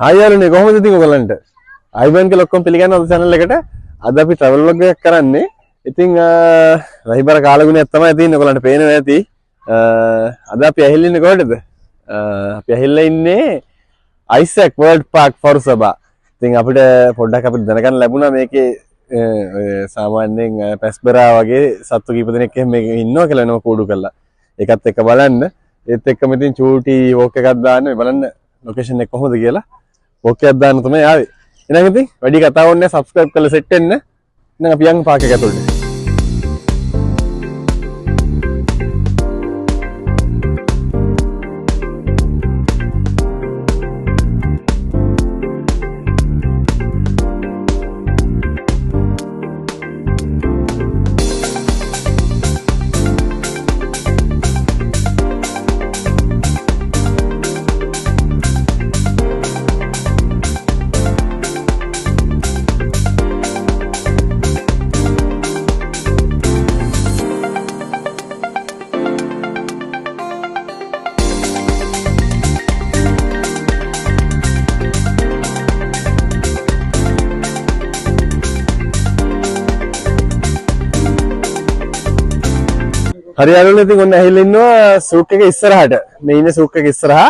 ආයෙත් කොහොමද ඉතින් ඔයගලන්ට අයිබන් කියලා ඔක්කොම පිළිගන්න අද channel එකට අද අපි travel vlog එකක් කරන්නේ. ඉතින් රහිබර කාලගුණයක් තමයි තියෙන්නේ ඔයගලන්ට පේනවා ඇති. අද අපි ඇහිල්ලා ඉන්නේ කොහෙටද? අපි ඇහිල්ලා ඉන්නේ Isaac World Park Forosaba. ඉතින් අපිට පොඩ්ඩක් අපිට දැනගන්න ලැබුණා මේකේ සාමාන්‍යයෙන් පැස්බරා වගේ සත්තු කීප දෙනෙක් එහෙම මේකේ ඉන්නවා කියලා නෝ කෝඩු කරලා. ඒකත් එක්ක බලන්න. ඒත් එක්කම ඉතින් චූටි වෝක් එකක් දාන්න බලන්න ලොකේෂන් එක කොහොමද කියලා. වෝක් එකක් දාන්න තමයි ආවේ. එහෙනම් ඉතින් වැඩි කතාවක් නැහැ subscribe කරලා set වෙන්න. එහෙනම් අපි යන් පාක් එක ඇතුළට. හරි යාළුවනේ ඉතින් ඔන්න ඇහිලා ඉන්නවා සූක් එක ඉස්සරහට. මේ ඉන්නේ සූක් එක ඉස්සරහා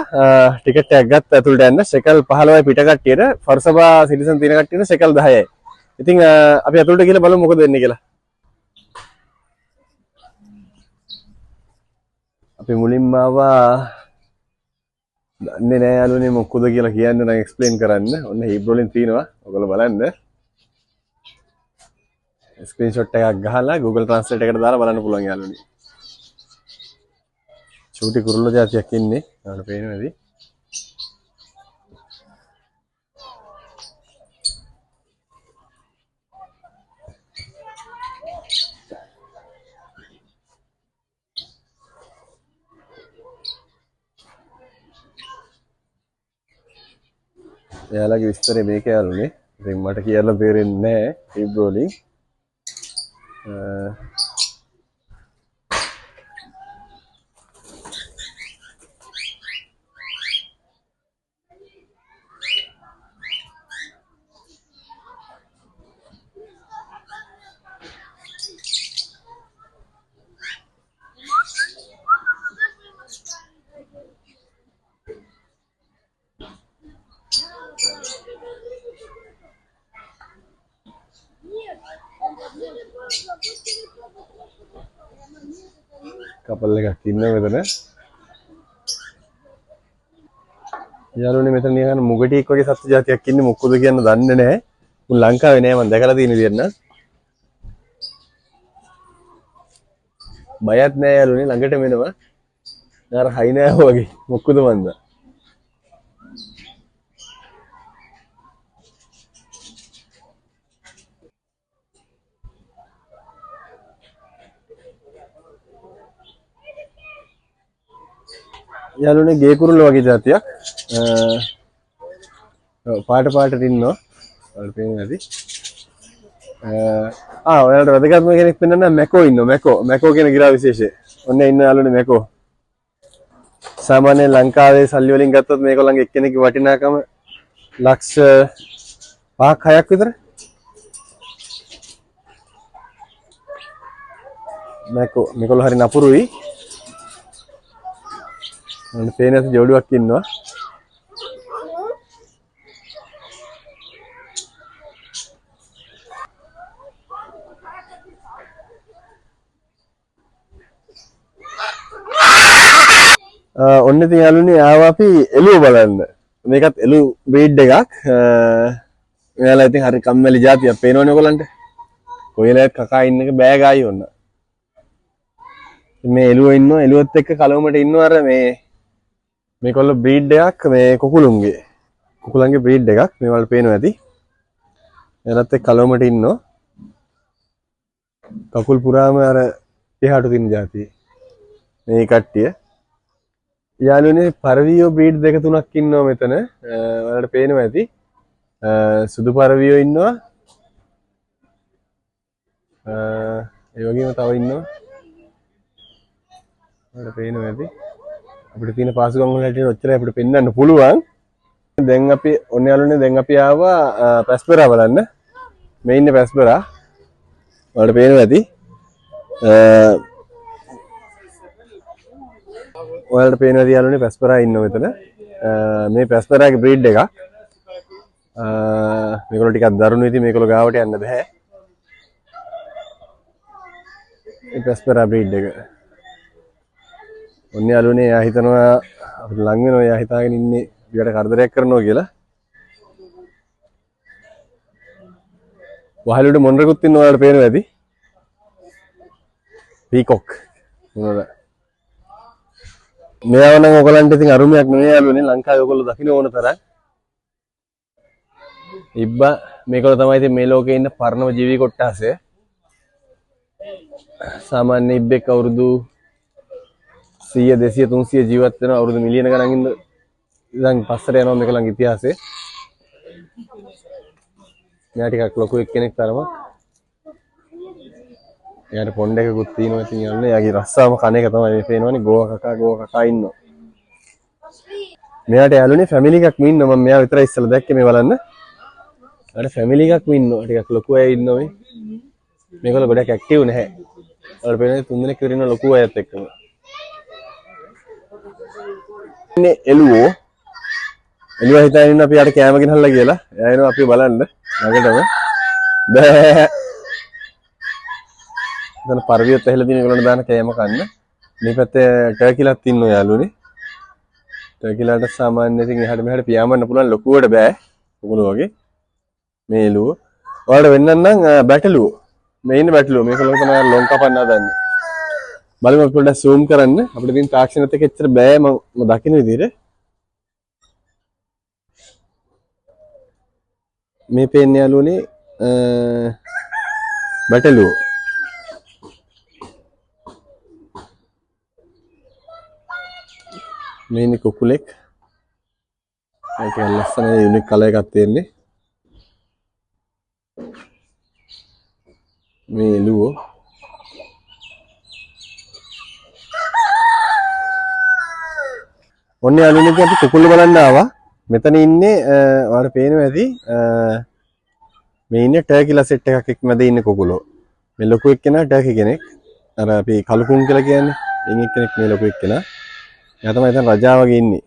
ටිකට් එකක් ගත්ත ඇතුළට යන්න. ෂෙකල් 15යි පිට කට්ටියට ෆොරසබා සිටිසන් තියෙන කට්ටියට ෂෙකල් 10යි. ඉතින් අපි ඇතුළට ගිහලා බලමු මොකද වෙන්නේ කියලා. අපි මුලින්ම ආවා දන්නේ නැහැ යාළුවනේ මොකද කියලා කියන්න නම් එක්ස්ප්ලেইন කරන්න. ඔන්න හීබ්‍රු වලින් තියෙනවා. ඔයගොල්ලෝ බලන්න. ස්ක්‍රීන්ෂොට් එකක් ගහලා Google Translate එකට දාලා බලන්න පුළුවන් යාළුවනේ. චූටි කුරුල්ල జాතියක් ඉන්නේ. ඔයාලට පේනවද? එයාලගේ විස්තරේ මේක යාළුවනේ. ඉතින් මට කියලා තේරෙන්නේ නැහැ හීබ්‍රු වලින්. කපල් එකක් ඉන්නවා මෙතන. යාළුවනේ මෙතන නිකන් මුගටියෙක් වගේ සත්ත්ව జాතියක් ඉන්නේ මොකද කියන්න දන්නේ නැහැ. උන් ලංකාවේ නෑ මම දැකලා තියෙන විදියට නම්. බයත් නෑ යාළුවනේ ළඟට මෙනවා. නාර හයි නෑ වගේ මොකද මන්ද. යාළුවනේ ගේ කුරුල්ල වගේ జాතියක් පාට පාටට ඉන්නවා. ඔයාලට පේන්නේ නැති. ඔයාලට වැදගත්ම කෙනෙක් පෙන්නන්න මැකෝ ඉන්නවා. මැකෝ කියන ගිරා විශේෂය. ඔන්න ඉන්න යාළුවනේ මැකෝ. සාමාන්‍යයෙන් ලංකාවේ සල්ලි වලින් ගත්තොත් මේගොල්ලන්ගේ එක්කෙනෙක්ගේ වටිනාකම ලක්ෂ 5ක් 6ක් විතර. මේගොල්ලෝ හරි නපුරුයි. ඔන්න පේන ඇති ජෝඩුවක් ඉන්නවා. ඔන්න ඉතින් යාළුවනේ ආවා අපි එළුව බලන්න. මේකත් එළු බ්‍රීඩ් එකක්. එයාලා ඉතින් හරි කම්මැලි జాතියක් පේනවනේ ඔයගලන්ට. කොයිලයක් කකා ඉන්න එක බෑ ගායි ඔන්න. මේ එළුව ඉන්නවා. එළුවත් එක්ක කලවමට ඉන්නවා අර මේකොල්ල බ්‍රීඩ් එකක් මේ කුකුලන්ගේ බ්‍රීඩ් එකක්. මේවල් පේනවා ඇති. එයාලත් එක්ක කලවමට ඉන්නවා. කකුල් පුරාම අර එහාට තියෙන జాතිය. මේ කට්ටිය යාළුවනේ පරවියෝ බ්‍රීඩ් දෙක තුනක් ඉන්නවා මෙතන. ඔයාලට පේනවා ඇති. සුදු පරවියෝ ඉන්නවා. ඒ වගේම තව ඉන්නවා. ඔයාලට පේනවා ඇති. අපිට තියෙන පාසුකම් වල හැටියට ඔච්චරයි අපිට පෙන්වන්න පුළුවන්. දැන් අපි ඔන්න යාළුවනේ දැන් අපි ආවා පැස්පරා බලන්න. මේ ඉන්නේ පැස්පරා. ඔයාලට පේනවා ඇති. ඔයාලට පේනවා ඇති යාළුවනේ පැස්පරා ඉන්නවා මෙතන. මේ පැස්පරාගේ බ්‍රීඩ් එකක්. මේගොල්ලෝ ටිකක් දරුණු ඉතින් මේගොල්ලෝ ගාවට යන්න බෑ. මේ පැස්පරා බ්‍රීඩ් එක. ඔන්න යාළුවනේ එයා හිතනවා අපිට ලඟ වෙනවා එයා හිතාගෙන ඉන්නේ ඊට කරදරයක් කරනවා කියලා. වහලුඩ මොනරකුත් ඉන්නවා ඔයාලට පේනවා ඇති. පීකොක් මොනවාද? මෙයාව නම් ඔයගලන්ට ඉතින් අරුමයක් නෙවෙයි යාළුවනේ ලංකාවේ ඔයගොල්ලෝ දකින්න ඕන තරම්. ඉබ්බා මේකල තමයි ඉතින් මේ ලෝකේ ඉන්න පරණම ජීවි කොට්ටාසය. සාමාන්‍ය ඉබ්බෙක් අවුරුදු 100 200 300 ජීවත් වෙන අවුරුදු මිලියන ගණන් ඉඳන් පස්සට යනවා මේකලගේ ඉතිහාසය. මෙයා ටිකක් ලොකු එක්කෙනෙක් තරමක්. එයාට පොණ්ඩ එකකුත් තියෙනවා ඉතින් යන්නේ. එයාගේ රස්සාවම කණ එක තමයි මේ පේනවනේ ගෝවා කකා ඉන්නවා. මෙයාට යාළුවනේ ෆැමිලි එකක්ම ඉන්නවා. මම මෙයා විතරයි ඉස්සලා දැක්කේ මේ බලන්න. එයාට ෆැමිලි එකක්ම ඉන්නවා. ටිකක් ලොකු අය ඉන්නවා මේ. මේගොල්ලෝ ගොඩක් ඇක්ටිව් නැහැ. ඔයාලට පේන්නේ තුන්දෙනෙක් විතර ඉන්න ලොකු අයත් එක්කම. ඉන්නේ එළුවෝ. එළුවා හිතාගෙන ඉන්න අපි යාට කෑම ගෙනල්ලා කියලා. එයා එනවා අපි බලන්න. ළඟටම. බෑ. දැන් පරිවියත් ඇහිලා තියෙන ඒගොල්ලන්ට දාන කෑම කන්න. මේ පැත්තේ ටර්කිලාත් ඉන්නවා යාළුවනේ. ටර්කිලාට සාමාන්‍ය ඉතින් එහාට මෙහාට පියාඹන්න පුළුවන් ලොකුවට බෑ. උගුල වගේ. මේ එළුව. ඔයාලට වෙන්නන්න නම් බැටළුව. මේ ඉන්න බැටළුව. මේකලෝ තමයි ලොන් කපන්න හදන්නේ. බලමු අපි පොඩ්ඩක් zoom කරන්න. අපිට ඉතින් තාක්ෂණත් එක්ක එච්චර බෑ මම දකින්න විදිහට. මේ පේන්නේ යාළුවනේ බැටළුව. මේ ඉන්නේ කුකුලෙක්. ඒක ලස්සන යුනික් කලර් එකක් තියෙන්නේ. මේ එළුවෝ. ඔන්න යාළුවනේ අපි කුකුල්ල බලන්න ආවා. මෙතන ඉන්නේ ඔයාලට පේනවා ඇති මේ ඉන්නේ ටර්කිලා සෙට් එකක් එක්ක මැද ඉන්නේ කුකුලෝ. මේ ලොකු එක්කෙනා ටර්කි කෙනෙක්. අර අපි කලුකුන් කියලා කියන්නේ. එන් එක්කෙනෙක් මේ ලොකු එක්කෙනා. එයා තමයි දැන් රජා වගේ ඉන්නේ.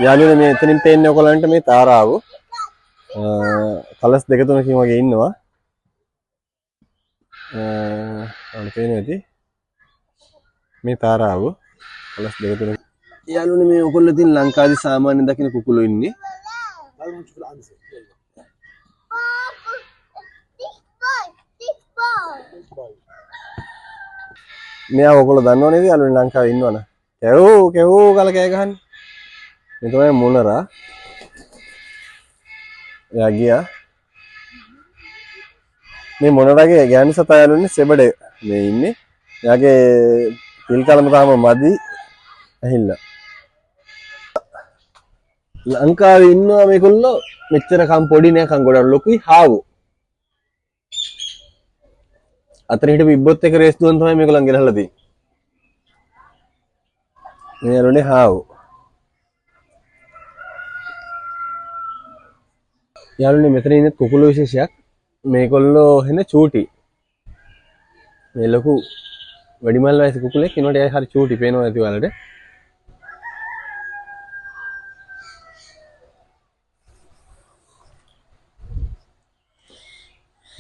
යාළුවනේ මේ එතනින් පේන්නේ ඔයගලන්ට මේ තාරාව. කලස් දෙක තුනකින් වගේ ඉන්නවා. ඔයාලට පේනවා ඇති මේ තාරාව. කලස් දෙක තුනක්. යාළුවනේ මේ ඔයගොල්ලෝ ඉතින් ලංකාවේ සාමාන්‍යයෙන් දකින්න කුකුලෝ ඉන්නේ. මෙයා ඔයගොල්ලෝ දන්නව නේද යාළුවනේ ලංකාවේ ඉන්නවනේ. කැවෝ කල කෑ ගහන්නේ. මේ තමයි මොනරා. එයා ගියා. මේ මොනරාගේ ගෑනු සතා යාළුවනේ සෙබඩ මේ ඉන්නේ. එයාගේ පිල් කලම තාම මදි ඇහිල්ලා. ලංකාවේ ඉන්නවා මේගොල්ලෝ මෙච්චර කම් පොඩි නෑ කම් ගොඩක් ලොකුයි හාවෝ. අතන හිටපු ඉබ්බොත් එක රේස් දුවන් තමයි මේගොල්ලන් ගෙනහලා තියෙන්නේ. මේ යාළුවනේ හාවෝ. යාළුවනේ මෙතන ඉන්නේ කුකුළු විශේෂයක්. මේගොල්ලෝ එන්නේ චූටි. මේ ලොකු වැඩිමල් වයස කුකුලෙක් ඉන්නකොට එයා හරි චූටි පේනවා ඇති ඔයාලට.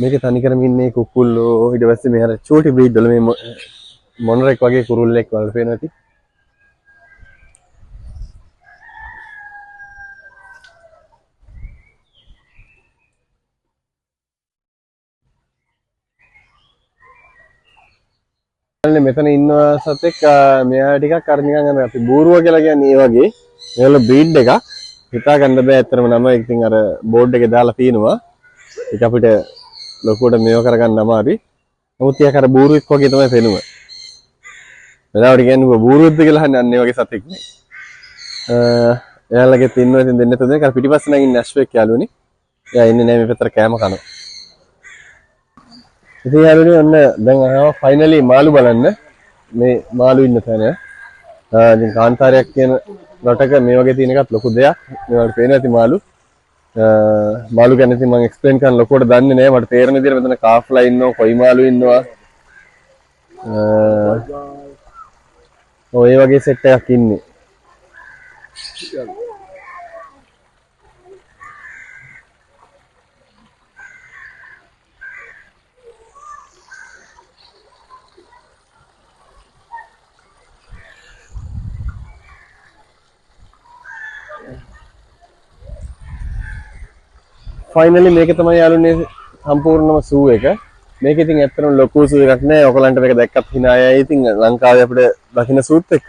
මේක තනිකරම ඉන්නේ කුකුල්ලෝ. ඊට පස්සේ මේ අර චූටි බ්‍රීඩ් වල මේ මොනරෙක් වගේ කුරුල්ලෙක් වල පේනවා ඇති. මෙතන ඉන්නවා සතෙක් මෙයා ටිකක් අර නිකන් අර අපි බූරුව කියලා කියන්නේ ඒ වගේ. මේවල බ්‍රීඩ් එකක්. හිතා ගන්න බෑ ඇත්තටම නම. ඉතින් අර බෝඩ් එකේ දාලා තිනවා. ඒක අපිට ලොකුවට මේව කරගන්න අමාරුයි. නමුත් ටිකක් අර බූරුවෙක් වගේ තමයි පේනුම. වෙලාවට කියන්නේ බූරුවක්ද කියලා අහන්නේ අන්න ඒ වගේ සතෙක් නේ. එයාලගේ තින්නවා ඉතින් දෙන්න තුනේ අර පිටිපස්සේ නම් ඉන්නේ ඇස්වෙක් යාළුවනේ. එයා ඉන්නේ නැහැ මේ පැත්තට කෑම කනවා. ඉතින් යාළුවනේ ඔන්න දැන් ආවා ෆයිනලි මාළු බලන්න. මේ මාළු ඉන්න තැන. ඉතින් කාන්තාරයක් කියන රටක මේ වගේ තියෙන එකත් ලොකු දෙයක්. මේවට පේන ඇති මාළු. මාළු ගැන ඉතින් මම එක්ස්ප්ලেইন කරන්න ලොකුවට දන්නේ නැහැ. මට තේරෙන විදිහට මෙතන කාෆ්ලා ඉන්නවා, කොයි මාළු ඉන්නවා. ඔය වගේ සෙට් එකක් ඉන්නේ. ෆයිනලි මේක තමයි යාළුවනේ සම්පූර්ණම සූ එක. මේක ඉතින් ඇත්තටම ලොකු සූ එකක් නෑ. ඔයගලන්ට මේක දැක්කත් hina යයි. ඉතින් ලංකාවේ අපිට දකින්න සූත් එක්ක.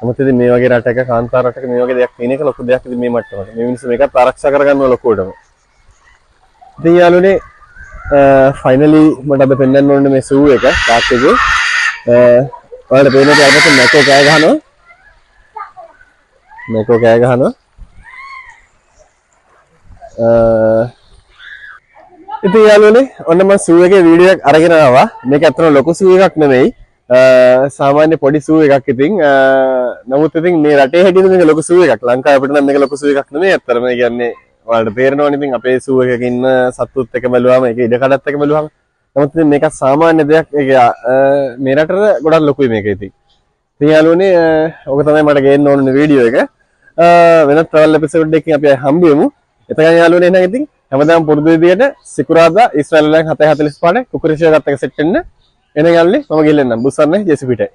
නමුත් ඉතින් මේ වගේ රටක කාන්තාර රටක මේ වගේ දෙයක් තියෙන එක ලොකු දෙයක් ඉතින් මේ මට්ටමට. මේ මිනිස්සු මේකත් ආරක්ෂා කරගන්නවා ලොකුවටම. ඉතින් යාළුවනේ ෆයිනලි මට අද පෙන්වන්න ඕනේ මේ සූ එක ටාක් එකේ. ඔයාලට පේනද අරකට මැකෝ කෑ ගහනවා. මැකෝ කෑ ගහනවා. ඉතින් යාළුවනේ ඔන්න මම සූ එකේ වීඩියෝ එකක් අරගෙන ආවා. මේක ඇත්තටම ලොකු සූ එකක් නෙමෙයි. සාමාන්‍ය පොඩි සූ එකක් ඉතින්. නමුත් ඉතින් මේ රටේ හැටියට මේක ලොකු සූ එකක්. ලංකාවේ අපිට නම් මේක ලොකු සූ එකක් නෙමෙයි. ඇත්තටම ඒ කියන්නේ ඔයාලට තේරෙනවනේ ඉතින් අපේ සූ එකක ඉන්න සත්තුත් එක බැලුවාම ඒක ඉඩකඩත් එක බැලුවාම. නමුත් ඉතින් මේක සාමාන්‍ය දෙයක්. ඒක මේ රටට ගොඩක් ලොකුයි මේක ඉතින්. ඉතින් යාළුවනේ ඔක තමයි මට ගේන්න ඕනේ වීඩියෝ එක. වෙනත් ට්‍රැවල් එපිසෝඩ් එකකින් අපි හම්බ වෙමු. එතකන් යාළුවනේ එහෙනම් ඉතින් හැමදාම පුරුදු විදියට සිකුරාදා ඊශ්‍රායල් වලින් 7:45 කුකුරේෂියා ගත්ත එක සෙට් වෙන්න. එහෙනම් යාළුවනේ මම ගිහින් එන්නම් බුස්සන්නේ ජෙසිපිටේ.